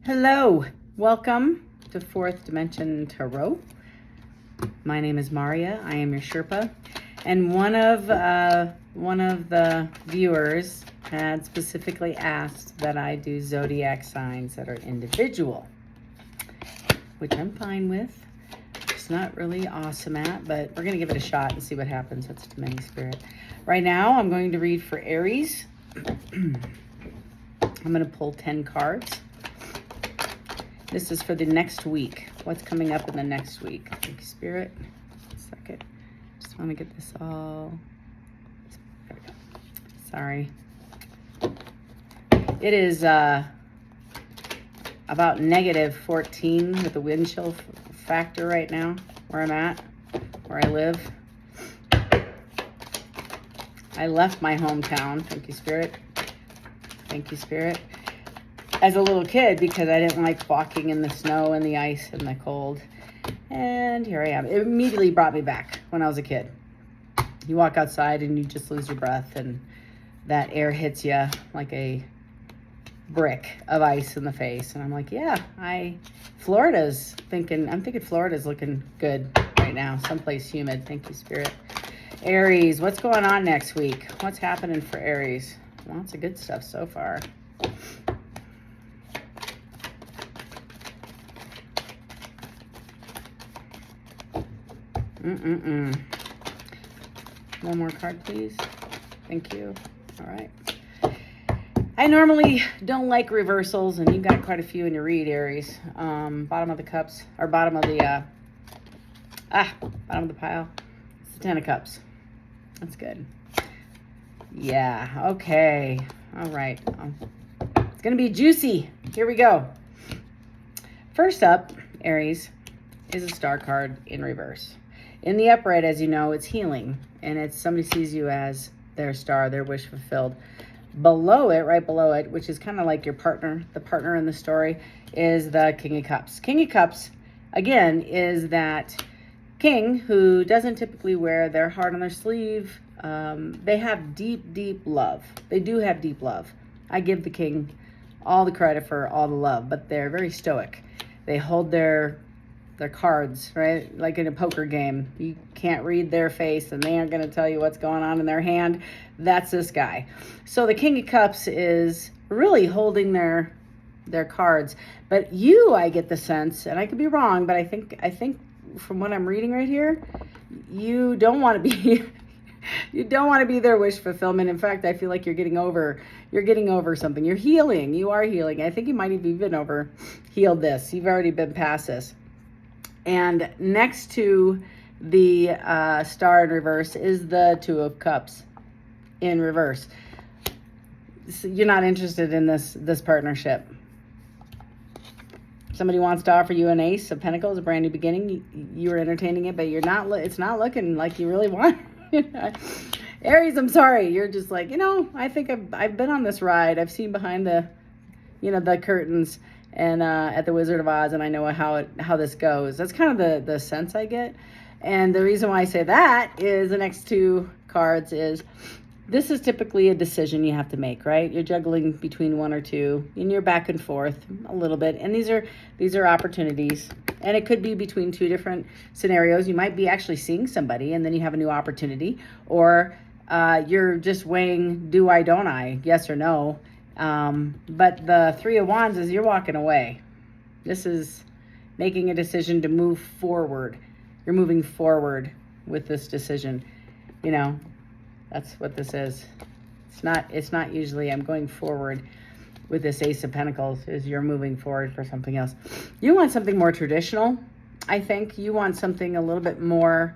Hello, welcome to Fourth Dimension Tarot. My name is Maria. I am your Sherpa, and one of the viewers had specifically asked that I do zodiac signs that are individual, which I'm fine with. It's not really awesome at, but we're gonna give it a shot and see what happens. That's Demanding Spirit. Right now, I'm going to read for Aries. I'm gonna pull 10 cards. This is for the next week. What's coming up in the next week? Thank you, Spirit. A second. Just want to get this all. There we go. Sorry. It is about negative 14 with the wind chill factor right now, where I'm at, where I live. I left my hometown. Thank you, Spirit. Thank you, Spirit. As a little kid, because I didn't like walking in the snow and the ice and the cold. And here I am. It immediately brought me back when I was a kid. You walk outside and you just lose your breath, and that air hits you like a brick of ice in the face. And I'm like, yeah, I'm thinking Florida's looking good right now. Someplace humid. Thank you, Spirit. Aries, what's going on next week? What's happening for Aries? Lots of good stuff so far. One more card, please. Thank you. All right. I normally don't like reversals, and you got quite a few in your read, Aries. Bottom of the cups, or bottom of the pile. It's the 10 of cups. That's good. Yeah. Okay. All right. It's gonna be juicy. Here we go. First up, Aries, is a star card in reverse. In the upright, as you know, it's healing, and it's somebody sees you as their star, their wish fulfilled. Below it, right below it, which is kind of like your partner, the partner in the story, is the King of Cups. King of Cups, again, is that king who doesn't typically wear their heart on their sleeve. They have deep, deep love. They do have deep love. I give the king all the credit for all the love, but they're very stoic. They hold their cards, right? Like in a poker game. You can't read their face, and they aren't going to tell you what's going on in their hand. That's this guy. So the King of Cups is really holding their cards. But you, I get the sense, and I could be wrong, but I think from what I'm reading right here, you don't want to be you don't want to be their wish fulfillment. In fact, I feel like you're getting over something. You're healing. You are healing. I think you might have even healed this. You've already been past this. And next to the star in reverse is the Two of Cups in reverse. So you're not interested in this partnership. Somebody wants to offer you an Ace of Pentacles, a brand new beginning. You are entertaining it, but it's not looking like you really want. Aries, I'm sorry. You're just like, I think I've been on this ride. I've seen behind the curtains and at the Wizard of Oz, and I know how this goes. That's kind of the sense I get. And the reason why I say that is the next two cards is this is typically a decision you have to make, right? You're juggling between one or two, and you're back and forth a little bit. And these are opportunities, and it could be between two different scenarios. You might be actually seeing somebody, and then you have a new opportunity, or you're just weighing, do I, don't I, yes or no. But the Three of Wands is you're walking away. This is making a decision to move forward. You're moving forward with this decision. That's what this is. It's not usually I'm going forward with this Ace of Pentacles, is you're moving forward for something else. You want something more traditional, I think. You want something a little bit more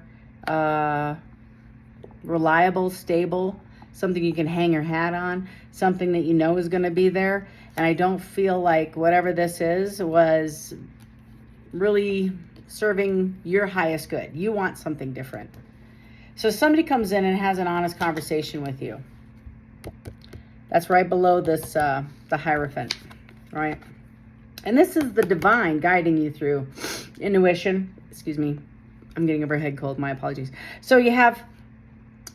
reliable, stable, something you can hang your hat on, something that you know is going to be there. And I don't feel like whatever this is was really serving your highest good. You want something different. So somebody comes in and has an honest conversation with you. That's right below this, the Hierophant, right? And this is the divine guiding you through intuition. Excuse me. I'm getting over a head cold. My apologies. So you have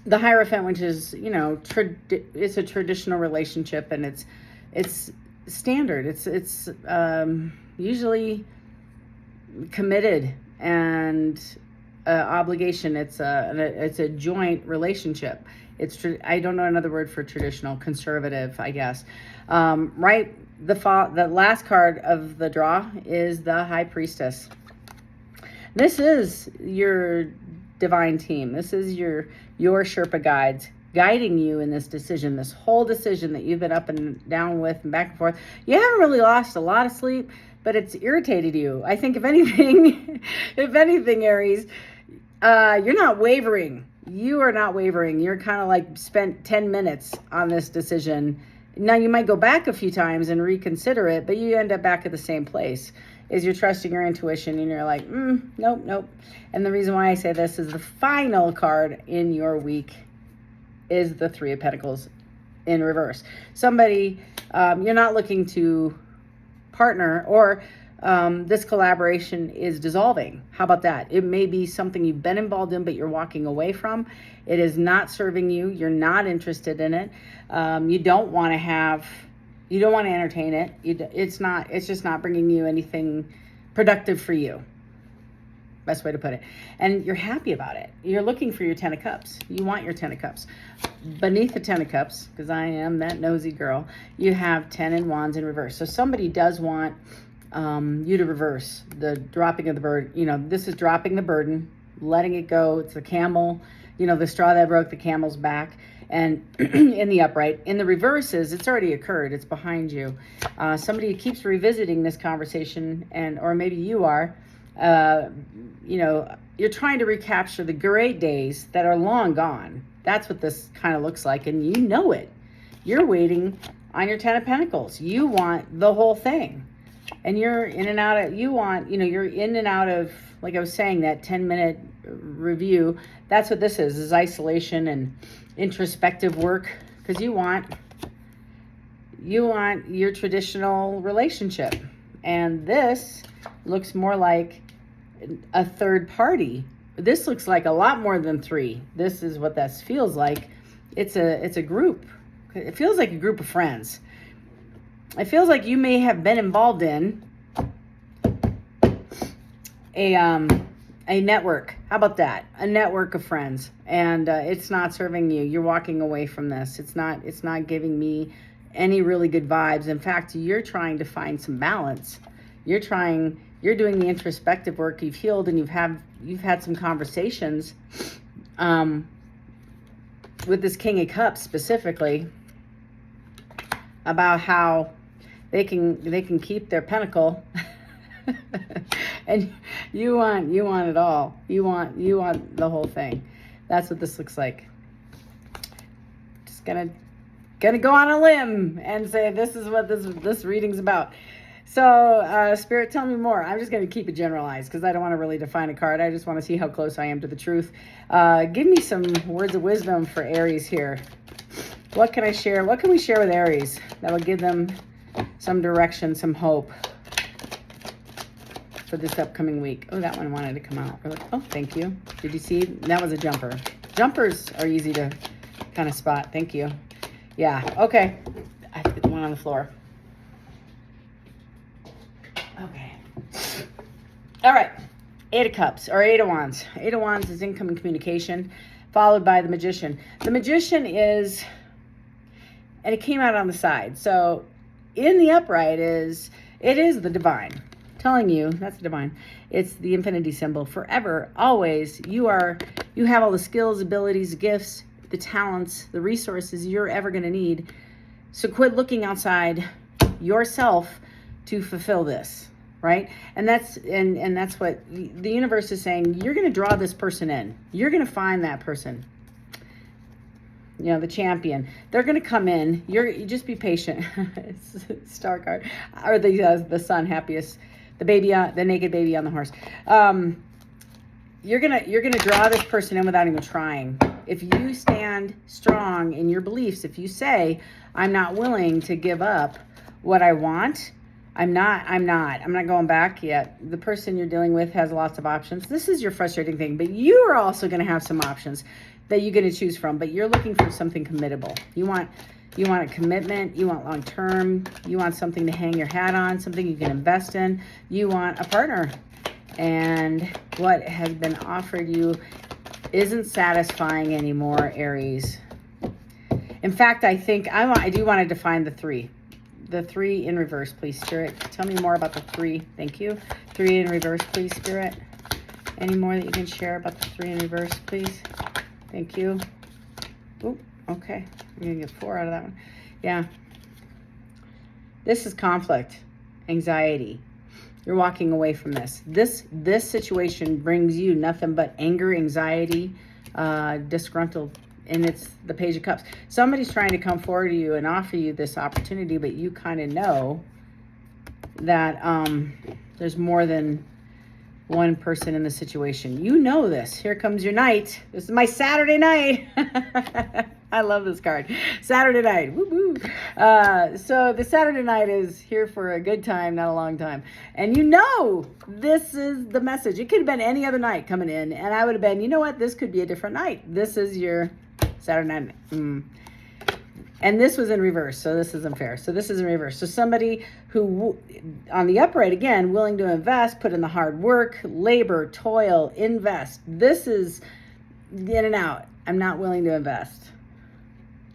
the Hierophant, which is, it's a traditional relationship, and it's standard. It's usually committed and obligation. It's a joint relationship. I don't know another word for traditional, conservative, I guess. Right. The last card of the draw is the High Priestess. This is your divine team. This is your Sherpa guides guiding you in this decision, this whole decision that you've been up and down with and back and forth. You haven't really lost a lot of sleep, but it's irritated you. I think if anything, Aries, you're not wavering. You are not wavering. You're kind of like spent 10 minutes on this decision. Now you might go back a few times and reconsider it, but you end up back at the same place. Is you're trusting your intuition and you're like, nope. And the reason why I say this is the final card in your week is the Three of Pentacles in reverse. Somebody, you're not looking to partner, or this collaboration is dissolving. How about that? It may be something you've been involved in, but you're walking away from. It is not serving you. You're not interested in it. You don't want to entertain it. It's just not bringing you anything productive for you. Best way to put it. And you're happy about it. You're looking for your 10 of Cups. You want your 10 of Cups. Beneath the 10 of Cups, because I am that nosy girl, you have 10 and Wands in reverse. So somebody does want you to reverse the dropping of the bird. This is dropping the burden, letting it go. It's the camel, the straw that broke the camel's back. And in the upright, in the reverses, it's already occurred. It's behind you. Somebody keeps revisiting this conversation, or maybe you are. You're trying to recapture the great days that are long gone. That's what this kind of looks like, and you know it. You're waiting on your 10 of Pentacles. You want the whole thing, and you're in and out of. You're in and out of. Like I was saying, that 10-minute review. That's what this is isolation and introspective work, because you want your traditional relationship, and this looks more like a third party. This looks like a lot more than three. This is what that feels like. It's a group. It feels like a group of friends. It feels like you may have been involved in a network. How about that? A network of friends, and it's not serving you. You're walking away from this. It's not giving me any really good vibes. In fact, you're trying to find some balance. You're doing the introspective work. You've healed, and you've had some conversations with this King of Cups specifically about how they can keep their pentacle. And you want it all. You want the whole thing. That's what this looks like. Just gonna go on a limb and say this is what this reading's about. So, Spirit, tell me more. I'm just going to keep it generalized because I don't want to really define a card. I just want to see how close I am to the truth. Give me some words of wisdom for Aries here. What can I share? What can we share with Aries that will give them some direction, some hope for this upcoming week? Oh, that one wanted to come out. Oh, thank you. Did you see? That was a jumper. Jumpers are easy to kind of spot. Thank you. Yeah, okay. I put the one on the floor. Okay. All right. 8 of Cups or 8 of Wands. 8 of Wands is incoming communication, followed by the Magician. The Magician is, and it came out on the side. So in the upright it is the divine. Telling you, that's the divine. It's the infinity symbol. Forever, always, you have all the skills, abilities, gifts, the talents, the resources you're ever going to need. So quit looking outside yourself to fulfill this, right? And that's what the universe is saying. You're going to draw this person in. You're going to find that person. The champion. They're going to come in. You just be patient. Star card, or the sun, happiest, the naked baby on the horse. You're gonna draw this person in without even trying. If you stand strong in your beliefs, if you say, I'm not willing to give up what I want, I'm not going back yet. The person you're dealing with has lots of options. This is your frustrating thing, but you are also going to have some options that you're going to choose from, but you're looking for something committable. You want You want a commitment. You want long-term. You want something to hang your hat on, something you can invest in. You want a partner. And what has been offered you isn't satisfying anymore, Aries. In fact, I think I do want to define the 3. The 3 in reverse, please, Spirit. Tell me more about the 3. Thank you. 3 in reverse, please, Spirit. Any more that you can share about the 3 in reverse, please? Thank you. Oop, okay. I'm going to get 4 out of that one. Yeah. This is conflict, anxiety. You're walking away from this. This situation brings you nothing but anger, anxiety, disgruntled. And it's the Page of Cups. Somebody's trying to come forward to you and offer you this opportunity, but you kind of know that there's more than one person in the situation. You know this. Here comes your night. This is my Saturday night. I love this card. Saturday night. Woo-hoo. So the Saturday night is here for a good time, not a long time. And you know this is the message. It could have been any other night coming in, and I would have been, you know what? This could be a different night. This is your Saturday night. And this was in reverse, so this isn't fair. So this is in reverse. So somebody who, on the upright, again, willing to invest, put in the hard work, labor, toil, invest. This is in and out. I'm not willing to invest.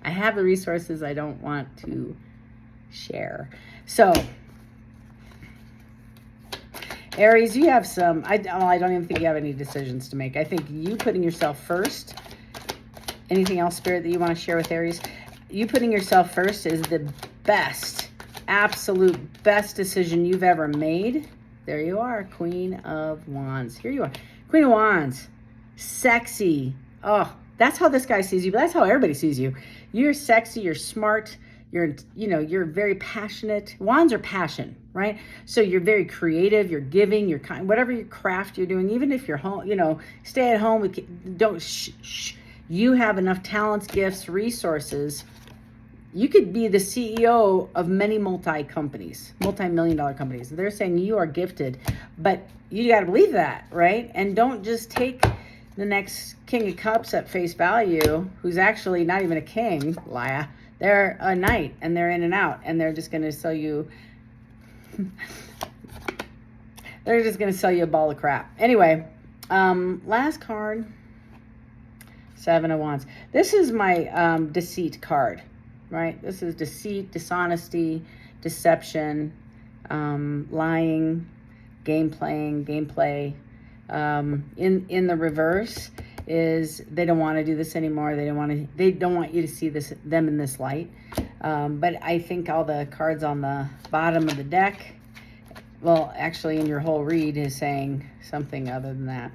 I have the resources I don't want to share. So, Aries, you have some, I don't even think you have any decisions to make. I think you putting yourself first. Anything else, Spirit, that you want to share with Aries? You putting yourself first is the best, absolute best decision you've ever made. There you are, Queen of Wands. Here you are, Queen of Wands. Sexy. Oh, that's how this guy sees you, but that's how everybody sees you. You're sexy, you're smart, you're very passionate. Wands are passion, right? So you're very creative, you're giving, you're kind, whatever your craft you're doing, even if you're home, stay at home, you have enough talents, gifts, resources. You could be the CEO of many multi-million-dollar companies. They're saying you are gifted, but you got to believe that, right? And don't just take the next King of Cups at face value, who's actually not even a king, liar. They're a knight, and they're in and out, and they're just going to sell you. They're just going to sell you a ball of crap. Anyway, last card. 7 of Wands. This is my deceit card, right? This is deceit, dishonesty, deception, lying, gameplay. In the reverse is they don't want to do this anymore. They don't want you to see them in this light. But I think all the cards on the bottom of the deck, well, actually in your whole read is saying something other than that.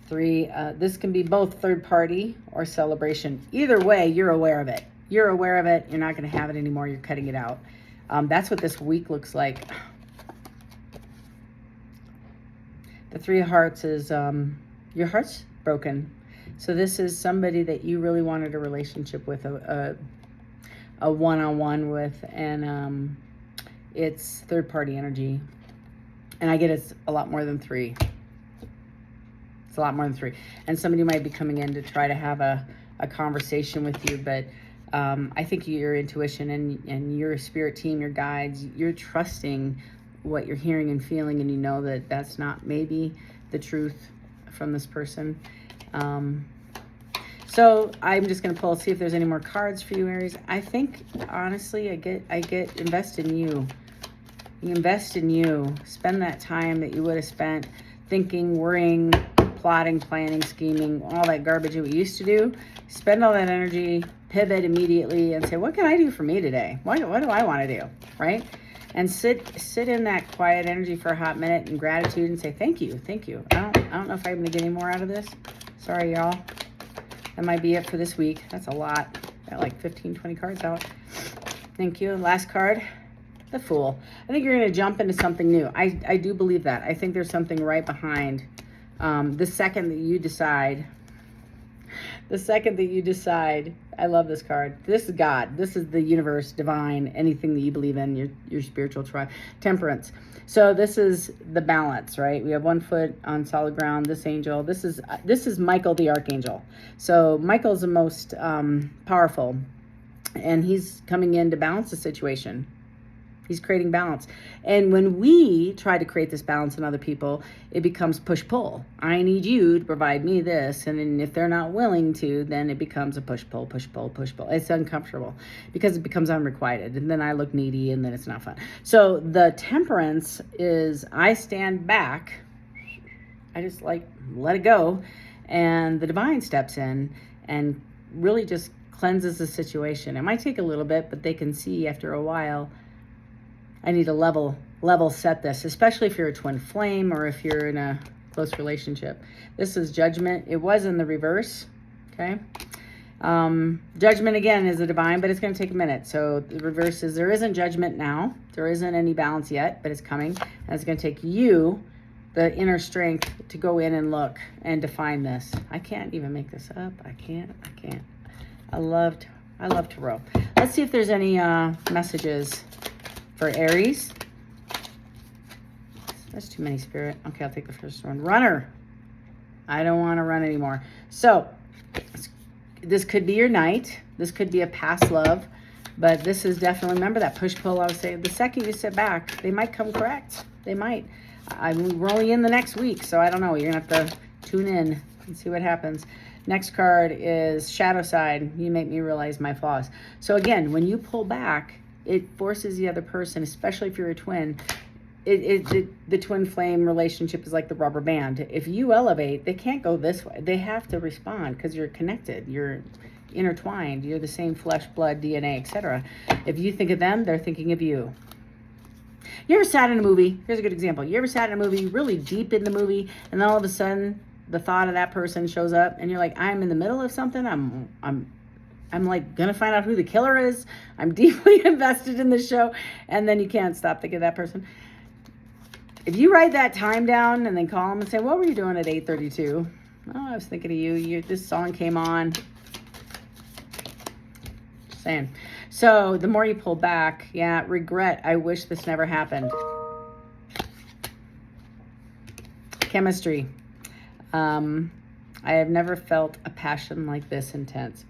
3, this can be both third party or celebration. Either way, you're aware of it. You're aware of it. You're not going to have it anymore. You're cutting it out. That's what this week looks like. The 3 of Hearts is your heart's broken. So this is somebody that you really wanted a relationship with, a one-on-one with, and it's third party energy. And I get it's a lot more than 3. It's a lot more than 3. And somebody might be coming in to try to have a conversation with you, but I think your intuition and your spirit team, your guides, you're trusting what you're hearing and feeling, and you know that that's not maybe the truth from this person. So I'm just going to pull, see if there's any more cards for you, Aries. I think, honestly, I get invest in you. You invest in you. Spend that time that you would have spent thinking, worrying, plotting, planning, scheming, all that garbage that we used to do. Spend all that energy, pivot immediately, and say, what can I do for me today? What do I want to do, right? And sit in that quiet energy for a hot minute in gratitude and say, thank you. I don't know if I'm going to get any more out of this. Sorry, y'all. That might be it for this week. That's a lot. Got like 15, 20 cards out. Thank you. Last card. The Fool. I think you're going to jump into something new. I do believe that. I think there's something right behind. The second that you decide, I love this card. This is God. This is the universe, divine, anything that you believe in, your spiritual tribe. Temperance. So this is the balance, right? We have 1 foot on solid ground. This angel. This is Michael the Archangel. So Michael's the most powerful And he's coming in to balance the situation. He's creating balance. And when we try to create this balance in other people, it becomes push-pull. I need you to provide me this. And then if they're not willing to, then it becomes a push-pull, push-pull, push-pull. It's uncomfortable because it becomes unrequited. And then I look needy and then it's not fun. So the temperance is I stand back. I just like let it go. And the divine steps in and really just cleanses the situation. It might take a little bit, but they can see after a while, I need to level set this, especially if you're a twin flame or if you're in a close relationship. This is judgment. It was in the reverse, okay? Judgment, again, is a divine, but it's going to take a minute. So the reverse is there isn't judgment now. There isn't any balance yet, but it's coming. And it's going to take you, the inner strength, to go in and look and define this. I can't even make this up. I can't. I love tarot. Let's see if there's any messages for Aries. That's too many, Spirit. Okay, I'll take the first one. Runner. I don't want to run anymore. So this could be your night. This could be a past love. But this is definitely, remember that push-pull I was saying. The second you sit back, they might come correct. They might. We're only in the next week, so I don't know. You're going to have to tune in and see what happens. Next card is Shadow Side. You make me realize my flaws. So again, when you pull back, it forces the other person, especially if you're a twin. The twin flame relationship is like the rubber band. If you elevate, they can't go this way. They have to respond because you're connected. You're intertwined. You're the same flesh, blood, DNA, etc. If you think of them, they're thinking of you. You ever sat in a movie? Here's a good example. You ever sat in a movie, really deep in the movie, and then all of a sudden, the thought of that person shows up, and you're like, I'm in the middle of something. I'm like gonna find out who the killer is. I'm deeply invested in the show, and then you can't stop thinking of that person. If you write that time down and then call them and say, what were you doing at 8:32? Oh, I was thinking of you. This song came on. Just saying. So the more you pull back, yeah, regret. I wish this never happened. Chemistry. I have never felt a passion like this intense.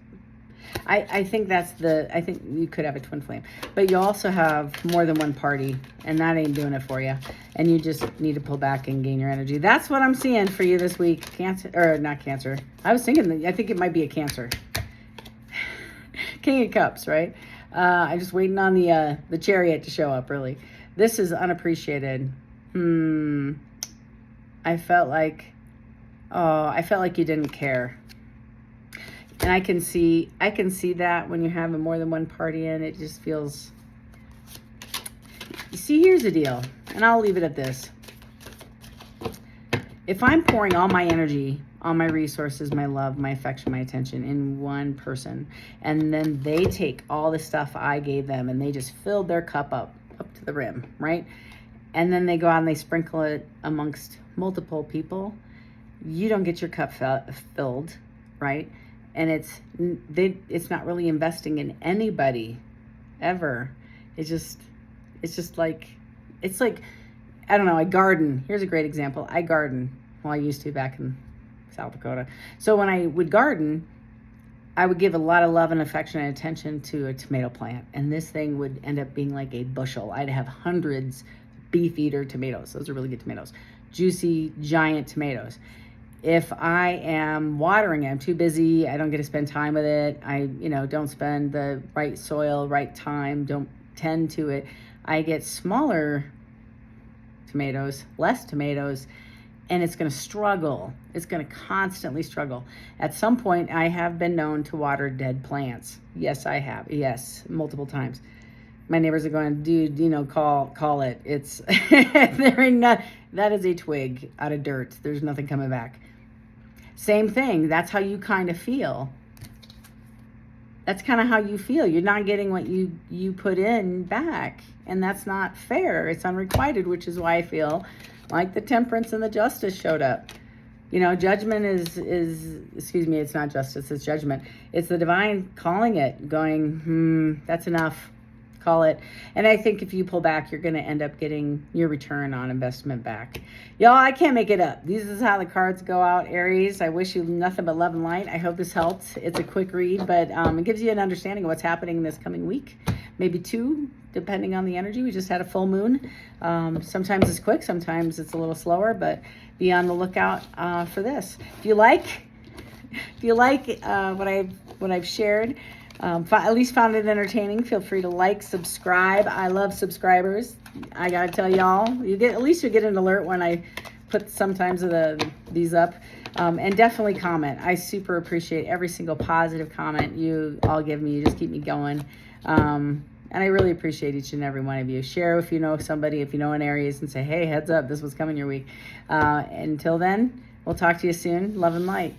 I think I think you could have a twin flame, but you also have more than one party, and that ain't doing it for you. And you just need to pull back and gain your energy. That's what I'm seeing for you this week. Cancer, or not Cancer. I was thinking, I think it might be a Cancer. King of Cups, right? I'm just waiting on the Chariot to show up, really. This is unappreciated. I felt like you didn't care. And I can see that when you're having more than one party in, it just feels, you see, here's the deal, and I'll leave it at this. If I'm pouring all my energy, all my resources, my love, my affection, my attention in one person, and then they take all the stuff I gave them and they just filled their cup up to the rim, right? And then they go out and they sprinkle it amongst multiple people, you don't get your cup filled, right? And it's not really investing in anybody ever. It's like, I don't know, I garden. Here's a great example. I garden. Well, I used to back in South Dakota. So when I would garden, I would give a lot of love and affection and attention to a tomato plant. And this thing would end up being like a bushel. I'd have hundreds beef eater tomatoes. Those are really good tomatoes. Juicy, giant tomatoes. If I am watering it, I'm too busy, I don't get to spend time with it, I don't spend the right soil, right time, don't tend to it, I get smaller tomatoes, less tomatoes, and it's going to struggle. It's going to constantly struggle. At some point, I have been known to water dead plants. Yes, I have. Yes, multiple times. My neighbors are going, dude, call it. It's, that is a twig out of dirt. There's nothing coming back. Same thing. That's how you kind of feel. That's kind of how you feel. You're not getting what you put in back. And that's not fair. It's unrequited, which is why I feel like the temperance and the justice showed up. Judgment is it's not justice, it's judgment. It's the divine calling it, going, that's enough. call it. And I think if you pull back, you're going to end up getting your return on investment back. Y'all, I can't make it up. This is how the cards go out, Aries. I wish you nothing but love and light. I hope this helped. It's a quick read, but it gives you an understanding of what's happening this coming week. Maybe 2, depending on the energy. We just had a full moon. Sometimes it's quick, sometimes it's a little slower, but be on the lookout for this. If you like what I've shared, at least found it entertaining, feel free to like, subscribe. I love subscribers. I gotta tell y'all, at least you get an alert when I put sometimes these up. And definitely comment. I super appreciate every single positive comment you all give me. You just keep me going. And I really appreciate each and every one of you. Share if you know somebody, if you know an Aries, and say, hey, heads up, this was coming your week. Until then, we'll talk to you soon. Love and light.